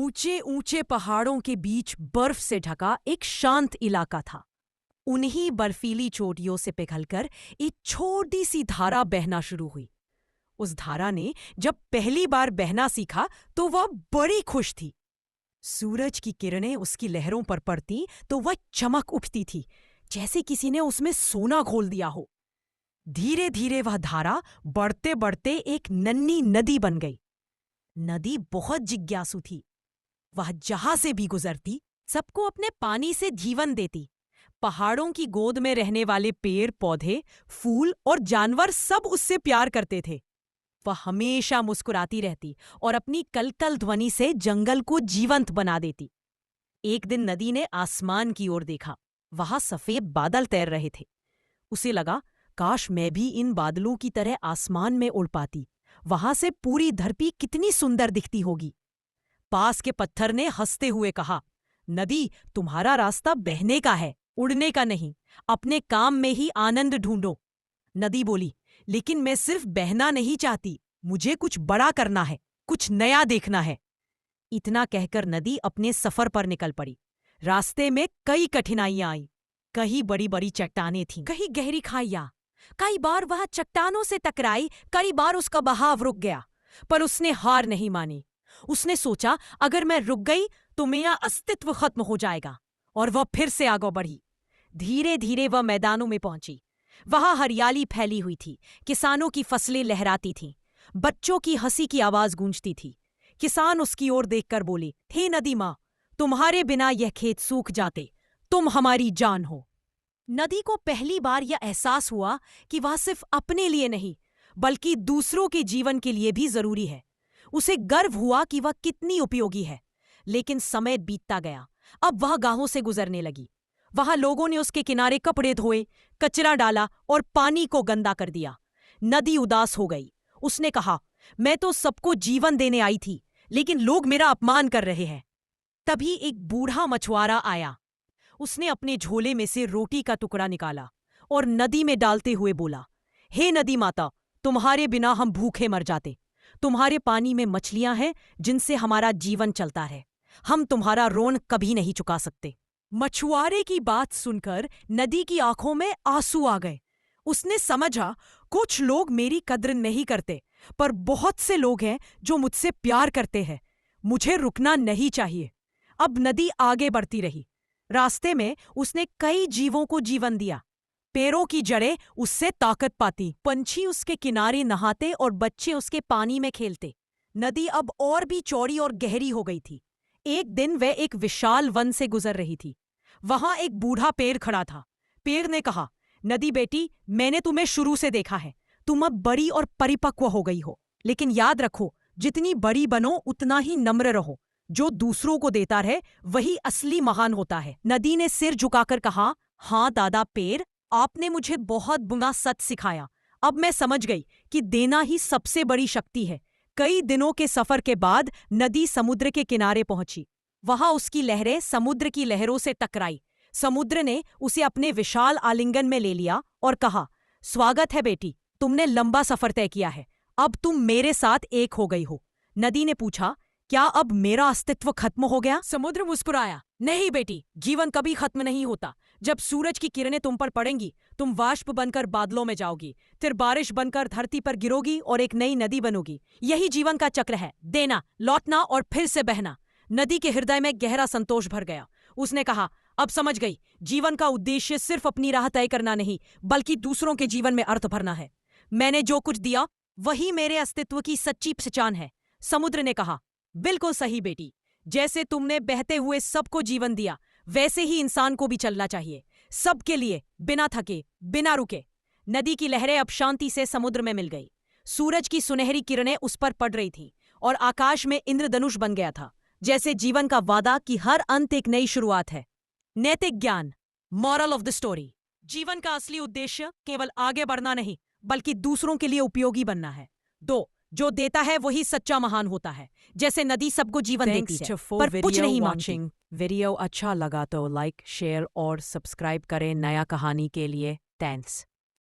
ऊंचे ऊंचे पहाड़ों के बीच बर्फ से ढका एक शांत इलाका था। उन्हीं बर्फीली चोटियों से पिघलकर एक छोटी सी धारा बहना शुरू हुई। उस धारा ने जब पहली बार बहना सीखा तो वह बड़ी खुश थी। सूरज की किरणें उसकी लहरों पर पड़ती तो वह चमक उठती थी, जैसे किसी ने उसमें सोना घोल दिया हो। धीरे धीरे वह धारा बढ़ते बढ़ते एक नन्ही नदी बन गई। नदी बहुत जिज्ञासु थी। वह जहां से भी गुजरती सबको अपने पानी से जीवन देती। पहाड़ों की गोद में रहने वाले पेड़ पौधे, फूल और जानवर सब उससे प्यार करते थे। वह हमेशा मुस्कुराती रहती और अपनी कलकल ध्वनि से जंगल को जीवंत बना देती। एक दिन नदी ने आसमान की ओर देखा। वहां सफेद बादल तैर रहे थे। उसे लगा, काश मैं भी इन बादलों की तरह आसमान में उड़ पाती। वहां से पूरी धरती कितनी सुंदर दिखती होगी। पास के पत्थर ने हंसते हुए कहा, नदी, तुम्हारा रास्ता बहने का है, उड़ने का नहीं। अपने काम में ही आनंद ढूंढो। नदी बोली, लेकिन मैं सिर्फ बहना नहीं चाहती, मुझे कुछ बड़ा करना है, कुछ नया देखना है। इतना कहकर नदी अपने सफर पर निकल पड़ी। रास्ते में कई कठिनाइयां आईं। कहीं बड़ी बड़ी चट्टानें थीं, कहीं गहरी खाइयां। कई बार वह चट्टानों से टकराई, कई बार उसका बहाव रुक गया, पर उसने हार नहीं मानी। उसने सोचा, अगर मैं रुक गई तो मेरा अस्तित्व खत्म हो जाएगा, और वह फिर से आगे बढ़ी। धीरे धीरे वह मैदानों में पहुंची। वहां हरियाली फैली हुई थी। किसानों की फसलें लहराती थीं। बच्चों की हंसी की आवाज गूंजती थी। किसान उसकी ओर देखकर बोले, हे नदी माँ, तुम्हारे बिना यह खेत सूख जाते, तुम हमारी जान हो। नदी को पहली बार यह एहसास हुआ कि वह सिर्फ अपने लिए नहीं, बल्कि दूसरों के जीवन के लिए भी जरूरी है। उसे गर्व हुआ कि वह कितनी उपयोगी है। लेकिन समय बीतता गया। अब वह गांवों से गुजरने लगी। वहां लोगों ने उसके किनारे कपड़े धोए, कचरा डाला और पानी को गंदा कर दिया। नदी उदास हो गई। उसने कहा, मैं तो सबको जीवन देने आई थी, लेकिन लोग मेरा अपमान कर रहे हैं। तभी एक बूढ़ा मछुआरा आया। उसने अपने झोले में से रोटी का टुकड़ा निकाला और नदी में डालते हुए बोला, हे नदी माता, तुम्हारे बिना हम भूखे मर जाते। तुम्हारे पानी में मछलियां हैं जिनसे हमारा जीवन चलता है। हम तुम्हारा ऋण कभी नहीं चुका सकते। मछुआरे की बात सुनकर नदी की आंखों में आंसू आ गए। उसने समझा, कुछ लोग मेरी कद्र नहीं करते, पर बहुत से लोग हैं जो मुझसे प्यार करते हैं। मुझे रुकना नहीं चाहिए। अब नदी आगे बढ़ती रही। रास्ते में उसने कई जीवों को जीवन दिया। पेड़ों की जड़ें उससे ताकत पाती, पंछी उसके किनारे नहाते और बच्चे उसके पानी में खेलते। नदी अब और भी चौड़ी और गहरी हो गई थी। एक दिन वह एक विशाल वन से गुजर रही थी। वहां एक बूढ़ा पेड़ खड़ा था। पेड़ ने कहा, नदी बेटी, मैंने तुम्हें शुरू से देखा है। तुम अब बड़ी और परिपक्व हो गई हो, लेकिन याद रखो, जितनी बड़ी बनो उतना ही नम्र रहो। जो दूसरों को देता रहे वही असली महान होता है। नदी ने सिर झुकाकर कहा, हाँ दादा पेड़, आपने मुझे बहुत बुरा सच सिखाया। अब मैं समझ गई कि देना ही सबसे बड़ी शक्ति है। कई दिनों के सफर के बाद नदी समुद्र के किनारे पहुंची। वहां उसकी लहरें समुद्र की लहरों से टकराई। समुद्र ने उसे अपने विशाल आलिंगन में ले लिया और कहा, स्वागत है बेटी, तुमने लंबा सफर तय किया है। अब तुम मेरे साथ एक हो गई हो। नदी ने पूछा, क्या अब मेरा अस्तित्व खत्म हो गया? समुद्र मुस्कुराया, नहीं बेटी, जीवन कभी खत्म नहीं होता। जब सूरज की किरणें तुम पर पड़ेंगी, तुम वाष्प बनकर बादलों में जाओगी, फिर बारिश बनकर धरती पर गिरोगी और एक नई नदी बनोगी। यही जीवन का चक्र है, देना, लौटना और फिर से बहना। नदी के हृदय में गहरा संतोष भर गया। उसने कहा, अब समझ गई, जीवन का उद्देश्य सिर्फ अपनी राह तय करना नहीं, बल्कि दूसरों के जीवन में अर्थ भरना है। मैंने जो कुछ दिया वही मेरे अस्तित्व की सच्ची पहचान है। समुद्र ने कहा, बिल्कुल सही बेटी, जैसे तुमने बहते हुए सबको जीवन दिया, वैसे ही इंसान को भी चलना चाहिए, सबके लिए, बिना थके, बिना रुके। नदी की लहरें अब शांति से समुद्र में मिल गई। सूरज की सुनहरी किरणें उस पर पड़ रही थीं और आकाश में इंद्रधनुष बन गया था, जैसे जीवन का वादा कि हर अंत एक नई शुरुआत है। नैतिक ज्ञान, मॉरल ऑफ द स्टोरी, जीवन का असली उद्देश्य केवल आगे बढ़ना नहीं, बल्कि दूसरों के लिए उपयोगी बनना है। 2, जो देता है वही सच्चा महान होता है। जैसे नदी सबको जीवन देती है, पर कुछ नहीं मांगती। वीडियो अच्छा लगा तो लाइक, शेयर और सब्सक्राइब करें नया कहानी के लिए। थैंक्स।